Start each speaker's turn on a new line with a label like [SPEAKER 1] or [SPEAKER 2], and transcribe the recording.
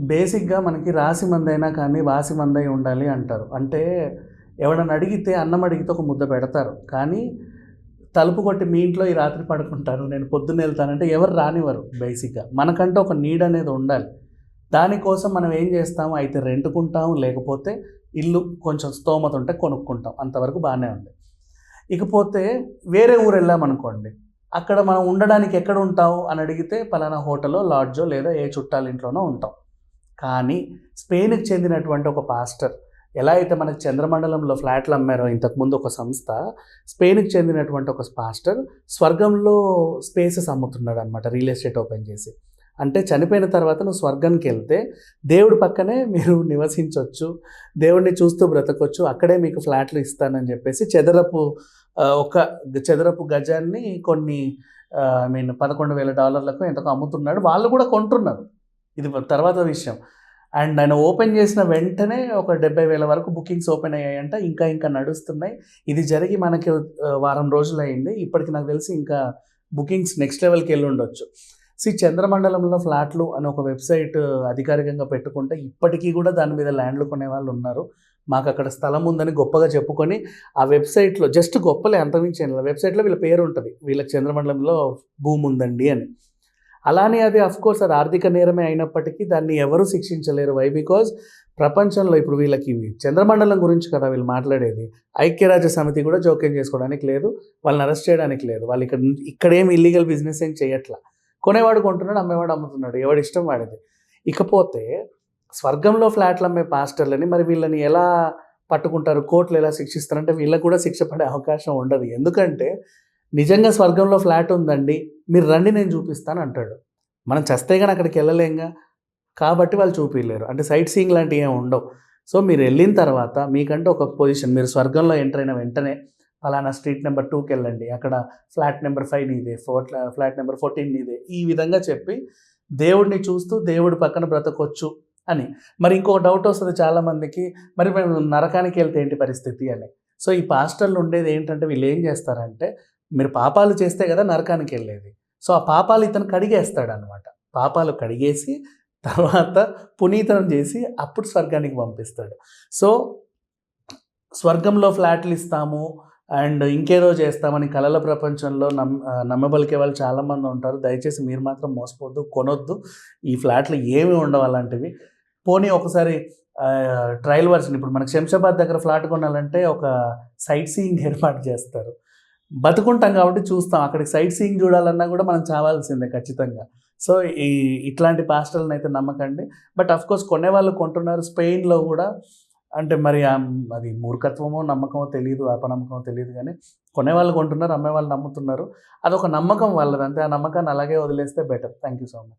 [SPEAKER 1] బేసిక్‌గా మనకి రాసి మందైనా కానీ వాసి మందై ఉండాలి అంటారు. అంటే ఎవడన్నా అడిగితే అన్నం అడిగితే ఒక ముద్ద పెడతారు. కానీ తలుపు కొట్టి మీ ఇంట్లో ఈ రాత్రి పడుకుంటాను, నేను పొద్దున్న వెళ్తానంటే ఎవరు రానివ్వరు బేసిక్‌గా. మనకంటూ ఒక నీడ్ అనేది ఉండాలి. దానికోసం మనం ఏం చేస్తాము, అయితే రెంట్‌కుంటాం, లేకపోతే ఇల్లు కొంచెం స్తోమత ఉంటే కొనుక్కుంటాం. అంతవరకు బానే ఉంది. ఇకపోతే వేరే ఊరెళ్ళామనుకోండి, అక్కడ మనం ఉండడానికి ఎక్కడ ఉంటావు అని అడిగితే పలానా హోటలో, లాడ్జో లేదా ఏ చుట్టాల ఇంట్లోనో ఉంటాం. కానీ స్పెయిన్‌కి చెందినటువంటి ఒక పాస్టర్ ఎలా అయితే మనకు చంద్రమండలంలో ఫ్లాట్లు అమ్మారో ఇంతకుముందు ఒక సంస్థ, స్పెయిన్‌కి చెందినటువంటి ఒక పాస్టర్ స్వర్గంలో స్పేసెస్ అమ్ముతున్నాడనమాట రియల్ ఎస్టేట్ ఓపెన్ చేసి. అంటే చనిపోయిన తర్వాత నువ్వు స్వర్గానికెళ్తే దేవుడి పక్కనే మీరు నివసించొచ్చు, దేవుడిని చూస్తూ బ్రతకొచ్చు, అక్కడే మీకు ఫ్లాట్లు ఇస్తానని చెప్పేసి ఒక చదరపు గజాన్ని కొన్ని ఐ మీన్ $11,000 ఎంతకో అమ్ముతున్నాడు. వాళ్ళు కూడా కొంటున్నారు. ఇది తర్వాత విషయం. అండ్ ఆయన ఓపెన్ చేసిన వెంటనే ఒక 70,000 వరకు బుకింగ్స్ ఓపెన్ అయ్యాయంట. ఇంకా నడుస్తున్నాయి. ఇది జరిగి మనకి వారం రోజులయింది. ఇప్పటికి నాకు తెలిసి ఇంకా బుకింగ్స్ నెక్స్ట్ లెవెల్‌కి వెళ్ళుండొచ్చు. చంద్రమండలంలో ఫ్లాట్లు అని ఒక వెబ్సైట్ అధికారికంగా పెట్టుకుంటే ఇప్పటికీ కూడా దాని మీద ల్యాండ్లు కొనేవాళ్ళు ఉన్నారు. మాకు అక్కడ స్థలం ఉందని గొప్పగా చెప్పుకొని ఆ వెబ్సైట్‌లో జస్ట్ గొప్పలే, అంతకుమించి ఏం లేదు. వెబ్సైట్‌లో వీళ్ళ పేరు ఉంటుంది, వీళ్ళకి చంద్రమండలంలో భూమి ఉందండి అని. అలానే అది అఫ్‌కోర్స్ అది ఆర్థిక నేరమే అయినప్పటికీ దాన్ని ఎవరు శిక్షించలేరు. వై? బికాజ్ ప్రపంచంలో ఇప్పుడు వీళ్ళకి చంద్రమండలం గురించి కదా వీళ్ళు మాట్లాడేది. ఐక్యరాజ్య సమితి కూడా జోక్యం చేసుకోవడానికి లేదు, వాళ్ళని అరెస్ట్ చేయడానికి లేదు. వాళ్ళు ఇక్కడేమి ఇల్లీగల్ బిజినెస్ ఏం చేయట్లా. కొనేవాడు కొంటున్నాడు, అమ్మేవాడు అమ్ముతున్నాడు, ఎవడి ఇష్టం వాడిది. ఇకపోతే స్వర్గంలో ఫ్లాట్లు అమ్మే పాస్టర్లని మరి వీళ్ళని ఎలా పట్టుకుంటారు, కోర్టులు ఎలా శిక్షిస్తారంటే వీళ్ళకి కూడా శిక్ష పడే అవకాశం ఉండదు. ఎందుకంటే నిజంగా స్వర్గంలో ఫ్లాట్ ఉందండి, మీరు రండి నేను చూపిస్తాను అంటాడు. మనం చస్తే గాని అక్కడికి వెళ్ళలేంగా, కాబట్టి వాళ్ళు చూపియలేరు. అంటే సైట్ సీయింగ్ లాంటివి ఏమి ఉండవు. సో మీరు వెళ్ళిన తర్వాత మీకంటూ ఒక పొజిషన్, మీరు స్వర్గంలో ఎంటర్ అయిన వెంటనే ఫలానా స్ట్రీట్ నెంబర్ 2కి వెళ్ళండి, అక్కడ ఫ్లాట్ నెంబర్ 5 నీదే, ఫ్లాట్ నెంబర్ 14 నీదే, ఈ విధంగా చెప్పి దేవుడిని చూస్తూ దేవుడి పక్కన బ్రతకొచ్చు అని. మరి ఇంకొక డౌట్ వస్తుంది చాలామందికి, మరి మేము నరకానికి వెళ్తే ఏంటి పరిస్థితి అని. సో ఈ పాస్టర్లు ఉండేది ఏంటంటే వీళ్ళు ఏం చేస్తారంటే, మీరు పాపాలు చేస్తే కదా నరకానికి వెళ్ళేది, సో ఆ పాపాలు ఇతను కడిగేస్తాడనమాట. పాపాలు కడిగేసి తర్వాత పునీతం చేసి అప్పుడు స్వర్గానికి పంపిస్తాడు. సో స్వర్గంలో ఫ్లాట్లు ఇస్తాము అండ్ ఇంకేదో చేస్తామని కలల ప్రపంచంలో నమ్మబలికే వాళ్ళు చాలామంది ఉంటారు. దయచేసి మీరు మాత్రం మోసపోద్దు, కొనొద్దు. ఈ ఫ్లాట్లు ఏమి ఉండవు అలాంటివి. పోనీ ఒకసారి ట్రయల్ వర్షన్, ఇప్పుడు మనకు శంషాబాద్ దగ్గర ఫ్లాట్ కొనాలంటే ఒక సైట్ సీయింగ్ ఏర్పాటు చేస్తారు. బతుకుంటాం కాబట్టి చూస్తాం, అక్కడికి సైట్ సీయింగ్ చూడాలన్నా కూడా మనం చావాల్సిందే ఖచ్చితంగా. సో ఇట్లాంటి పాస్టర్లను అయితే నమ్మకండి. బట్ అఫ్కోర్స్ కొనేవాళ్ళు కొంటున్నారు. స్పెయిన్లో కూడా అంటే మరి అది మూర్ఖత్వమో నమ్మకమో తెలియదు, అపనమ్మకమో తెలియదు, కానీ కొనేవాళ్ళు కొంటున్నారు, అమ్మేవాళ్ళు నమ్ముతున్నారు. అదొక నమ్మకం వాళ్ళది అంతే. ఆ నమ్మకాన్ని అలాగే వదిలేస్తే better. Thank you so much.